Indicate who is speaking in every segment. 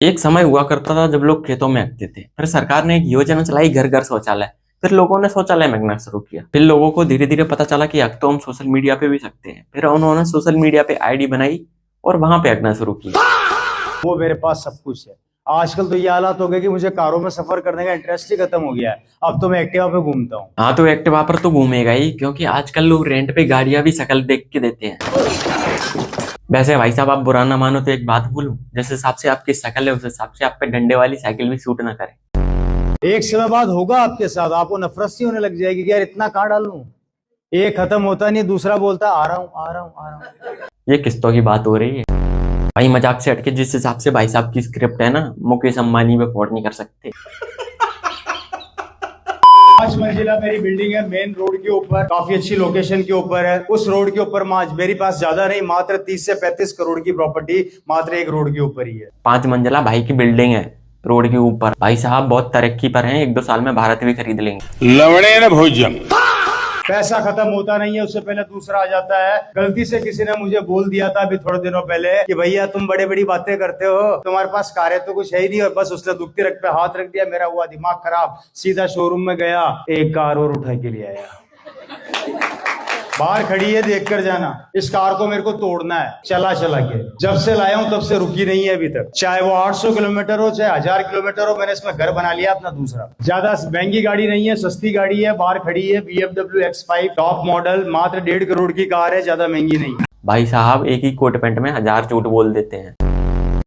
Speaker 1: एक समय हुआ करता था जब लोग खेतों में हकते थे। फिर सरकार ने एक योजना चलाई, घर घर शौचालय। फिर लोगों ने शौचालय महंगना शुरू किया। फिर लोगों को धीरे धीरे पता चला कि हक तो हम सोशल मीडिया पे भी सकते हैं। फिर उन्होंने सोशल मीडिया पे आईडी बनाई और वहां पे हकना शुरू किया।
Speaker 2: वो मेरे पास सब कुछ है। आजकल तो ये हालात हो गए कि मुझे कारों में सफर करने का इंटरेस्ट ही खत्म हो गया है। अब तो मैं एक्टिवा पे घूमता हूँ।
Speaker 1: हाँ, तो एक्टिवा पर तो घूमेगा ही, क्योंकि आजकल लोग रेंट पे गाड़ियां भी शक्ल देख के देते हैं। वैसे भाई साहब, आप बुरा ना मानो तो एक बात बोलूं, जिस हिसाब से आपकी शक्ल है उस हिसाब से आप पे डंडे वाली साइकिल भी सूट ना करे।
Speaker 2: एक समय बाद होगा आपके साथ, आपको नफरत सी होने लग जाएगी कि यार इतना कहाँ डाल लूं। एक खत्म होता नहीं, दूसरा बोलता आ रहा हूँ आ रहा हूँ आ रहा हूँ।
Speaker 1: ये किस्तों की बात हो रही है भाई। मजाक से हटके जिस हिसाब से भाई साहब की स्क्रिप्ट है ना, मुकेश अंबानी पे अफोर्ड नहीं कर सकते।
Speaker 2: 5 मंजिला मेरी बिल्डिंग है, मेन रोड के ऊपर, काफी अच्छी लोकेशन के ऊपर है। उस रोड के ऊपर मेरे पास ज्यादा नहीं, मात्र 30 से 35 करोड़ की प्रॉपर्टी मात्र एक रोड के ऊपर ही है।
Speaker 1: 5 मंजिला भाई की बिल्डिंग है रोड के ऊपर। भाई साहब बहुत तरक्की पर हैं, 1-2 साल में भारत भी खरीद लेंगे।
Speaker 3: लवणे न भोजन।
Speaker 2: पैसा खत्म होता नहीं है, उससे पहले दूसरा आ जाता है। गलती से किसी ने मुझे बोल दिया था अभी थोड़े दिनों पहले कि भैया तुम बड़े बड़ी बातें करते हो, तुम्हारे पास कार है तो कुछ है ही नहीं। और बस उसने दुखती रख पे हाथ रख दिया, मेरा हुआ दिमाग खराब। सीधा शोरूम में गया, एक कार और उठा के ले आया। बाहर खड़ी है, देख कर जाना। इस कार को मेरे को तोड़ना है। चला के जब से लाया हूं तब से रुकी नहीं है अभी तक। चाहे वो 800 किलोमीटर हो, चाहे 1000 किलोमीटर हो, मैंने इसमें घर बना लिया अपना दूसरा। ज्यादा महंगी गाड़ी नहीं है, सस्ती गाड़ी है। बाहर खड़ी है BMW X5 टॉप मॉडल, मात्र 1.5 करोड़ की कार है, ज्यादा महंगी नहीं।
Speaker 1: भाई साहब एक ही कोट पैंट में 1000 झूठ बोल देते हैं।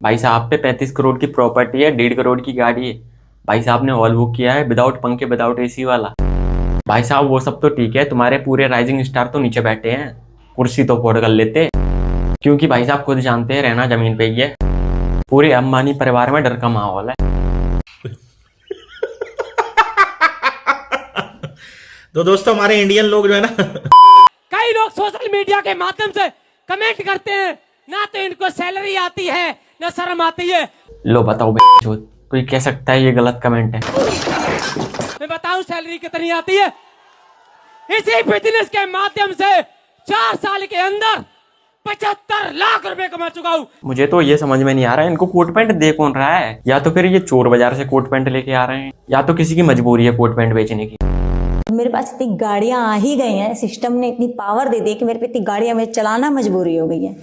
Speaker 1: भाई साहब पे 35 करोड़ की प्रॉपर्टी है, 1.5 करोड़ की गाड़ी है। भाई साहब ने हॉल बुक किया है विदाउट पंखे विदाउट AC वाला। भाई साहब वो सब तो ठीक है, तुम्हारे पूरे राइजिंग स्टार तो नीचे बैठे हैं, कुर्सी तो अफोर्ड कर लेते। क्योंकि भाई साहब खुद जानते हैं रहना जमीन पे ही है। पूरे अंबानी परिवार में डर का माहौल है।
Speaker 4: तो दोस्तों हमारे इंडियन लोग जो है ना,
Speaker 5: कई लोग सोशल मीडिया के माध्यम से कमेंट करते हैं, ना तो इनको सैलरी आती है ना शर्म आती है।
Speaker 1: लो बताओ कोई कह सकता है ये गलत कमेंट है?
Speaker 5: मैं बताऊं सैलरी कितनी आती है? इसी बिजनेस के माध्यम से 4 साल के अंदर 75 लाख रुपए कमा चुका हूं।
Speaker 1: मुझे तो ये समझ में नहीं आ रहा है, इनको कोट पैंट दे कौन रहा है? या तो फिर ये चोर बाजार से कोट पैंट लेके आ रहे हैं, या तो किसी की मजबूरी है कोट पैंट बेचने की।
Speaker 6: मेरे पास इतनी गाड़ियां आ ही गई हैं, सिस्टम ने इतनी पावर दे दी कि मेरे पे इतनी गाड़ियां में चलाना मजबूरी हो गई है।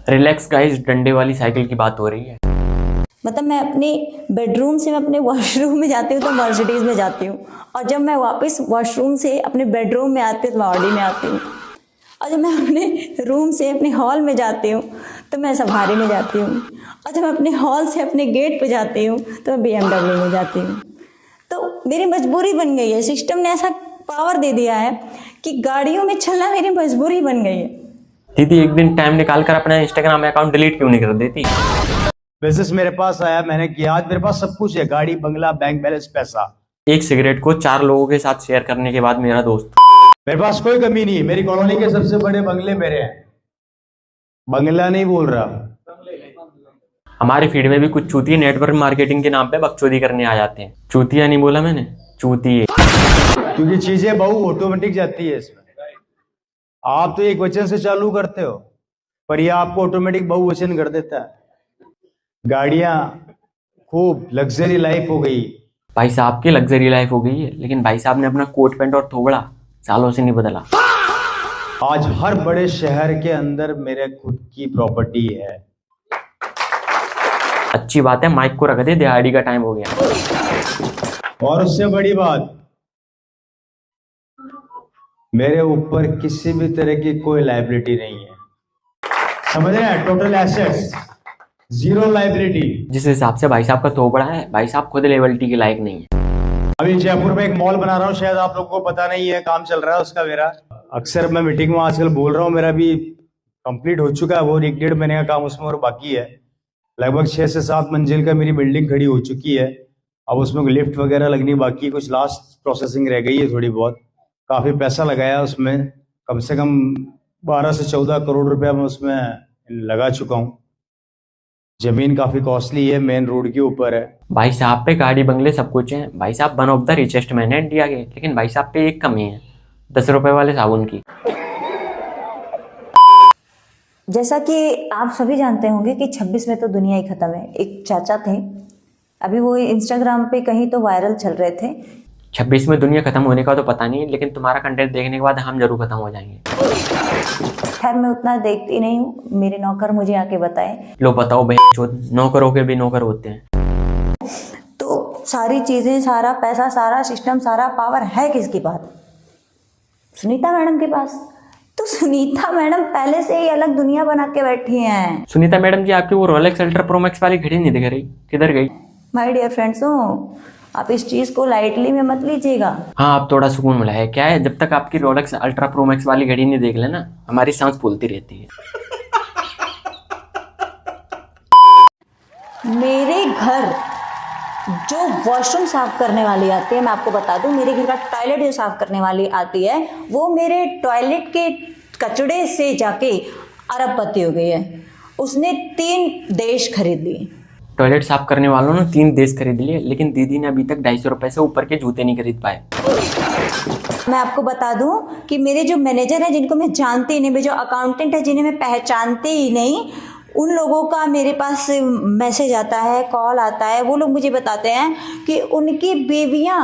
Speaker 1: रिलैक्स गाइस, डंडे वाली साइकिल की बात हो रही है।
Speaker 6: मतलब मैं अपने बेडरूम से मैं अपने वॉशरूम में जाती हूँ तो मर्सिडीज में जाती हूँ, और जब मैं वापस वॉशरूम से अपने बेडरूम में आती हूँ तो मैं ऑडी में आती हूँ, और जब मैं अपने रूम से अपने हॉल में जाती हूँ तो मैं सफारी में जाती हूँ, और जब मैं अपने हॉल से अपने गेट पे जाती हूँ तो मैं BMW में जाती हूँ। तो मेरी मजबूरी बन गई है, सिस्टम ने ऐसा पावर दे दिया है कि गाड़ियों में चलना मेरी मजबूरी बन गई है।
Speaker 1: दीदी एक दिन टाइम निकाल कर अपना इंस्टाग्राम अकाउंट डिलीट क्यों नहीं कर देती?
Speaker 2: बिजनेस मेरे पास आया, मैंने किया, आज मेरे पास सब कुछ है, गाड़ी, बंगला, बैंक बैलेंस, पैसा।
Speaker 1: एक सिगरेट को 4 लोगों के साथ शेयर करने के बाद मेरा दोस्त।
Speaker 2: मेरे पास कोई कमी नहीं है, मेरी कॉलोनी के सबसे बड़े बंगले मेरे हैं। बंगला नहीं बोल रहा।
Speaker 1: हमारे फीड में भी कुछ चूतिए नेटवर्क मार्केटिंग के नाम पे बकचोदी करने आ जाते हैं। चूतिया नहीं बोला मैंने, चूतिए।
Speaker 2: क्योंकि चीजें बहु ऑटोमेटिक जाती है इसमें। आप तो एक वचन से चालू करते हो, पर यह आपको ऑटोमेटिक बहुवचन कर देता है। गाड़ियां, खूब लग्जरी लाइफ हो गई।
Speaker 1: भाई साहब की लग्जरी लाइफ हो गई है, लेकिन भाई साहब ने अपना कोट पैंट और थोबड़ा सालों से नहीं बदला।
Speaker 2: आज हर बड़े शहर के अंदर मेरे खुद की प्रॉपर्टी है।
Speaker 1: अच्छी बात है, माइक को रख दे, दिहाड़ी का टाइम हो गया।
Speaker 2: और उससे बड़ी बात, मेरे ऊपर किसी भी तरह की कोई लायबिलिटी नहीं है। समझ रहे हैं? Total assets, zero liability.
Speaker 1: जिस हिसाब से भाई साहब का थोबड़ा है, भाई साहब खुद लेवलिटी के लायक नहीं है।
Speaker 2: अभी जयपुर में एक मॉल बना रहा हूँ, शायद आप लोगों को पता नहीं है, काम चल रहा है उसका मेरा। अक्सर मैं मीटिंग में आजकल बोल रहा हूँ, मेरा भी कंप्लीट हो चुका है, वो 1-1.5 महीने का काम उसमें और बाकी है। लगभग 6 से 7 मंजिल का मेरी बिल्डिंग खड़ी हो चुकी है। अब उसमें लिफ्ट वगैरह लगनी बाकी, कुछ लास्ट प्रोसेसिंग रह गई है थोड़ी बहुत। काफी पैसा लगाया उसमें, कम से कम 12 से 14 करोड़ रुपया मैं उसमें लगा चुका हूँ। जमीन काफी कॉस्टली है, मेन रोड के ऊपर है।
Speaker 1: भाई साहब पे गाड़ी बंगले सब कुछ है। भाई साहब one of the richest man है इंडिया के, लेकिन भाई साहब पे एक कमी है, 10 रुपए वाले साबुन की।
Speaker 6: जैसा कि आप सभी जानते होंगे कि 26 में तो दुनिया ही खत्म है। एक चाचा थे, अभी वो इंस्टाग्राम पे कहीं तो वायरल चल रहे थे।
Speaker 1: 26 में दुनिया खत्म होने का तो पता नहीं, लेकिन तुम्हारा कंटेंट देखने के बाद हम जरूर खत्म हो जाएंगे।
Speaker 6: खैर मैं उतना देखती नहीं हूँ, मेरे नौकर मुझे आके बताए।
Speaker 1: लो बताओ भाई, नौकरों के भी नौकर होते हैं।
Speaker 6: तो सारी चीजें, सारा पैसा, सारा सिस्टम, सारा पावर है किसके पास? सुनीता मैडम के पास। तो सुनीता मैडम पहले से ही अलग दुनिया बना के बैठी हैं।
Speaker 1: सुनीता मैडम जी, आपकी वो रोलेक्स अल्ट्रा प्रो मैक्स वाली घड़ी नहीं दिख रही, किधर गई?
Speaker 6: माय डियर फ्रेंड्सों, आप इस चीज को लाइटली में मत लीजिएगा।
Speaker 1: हाँ, आप थोड़ा सुकून मिला है। क्या है, जब तक आपकी रोलेक्स अल्ट्रा प्रो मैक्स वाली घड़ी नहीं देख लेना, हमारी सांस फूलती रहती है।
Speaker 6: मेरे घर जो वॉशरूम साफ करने वाली आती है, मैं आपको बता दूं, मेरे घर का टॉयलेट जो साफ करने वाली आती है, वो मेरे टॉयलेट के कचड़े से जाके अरबपति हो गई है। उसने 3 देश खरीद लिए।
Speaker 1: टॉयलेट साफ करने वालों ने 3 देश खरीद लिए, लेकिन दीदी ने अभी तक 250 रुपए से ऊपर के जूते नहीं खरीद पाए।
Speaker 6: मैं आपको बता दूं कि मेरे जो मैनेजर हैं, जिनको मैं जानती ही नहीं, मेरे जो अकाउंटेंट है जिन्हें मैं पहचानती ही नहीं, उन लोगों का मेरे पास मैसेज आता है, कॉल आता है। वो लोग मुझे बताते हैं कि उनकी बेबियां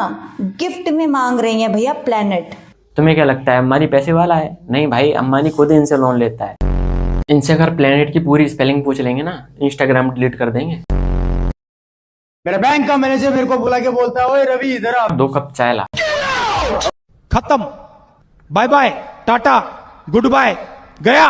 Speaker 6: गिफ्ट में मांग रही हैं भैया प्लैनेट।
Speaker 1: तुम्हें क्या लगता है अंबानी पैसे वाला है? नहीं भाई, अंबानी खुद इनसे लोन लेता है। इनसे अगर प्लैनेट की पूरी स्पेलिंग पूछ लेंगे ना, इंस्टाग्राम डिलीट कर देंगे।
Speaker 2: मेरा बैंक का मैनेजर मेरे को बुला के बोलता है, ओए रवि इधर आ।
Speaker 1: 2 कप चाय ला।
Speaker 3: खत्म, bye bye, tata, good bye, गया।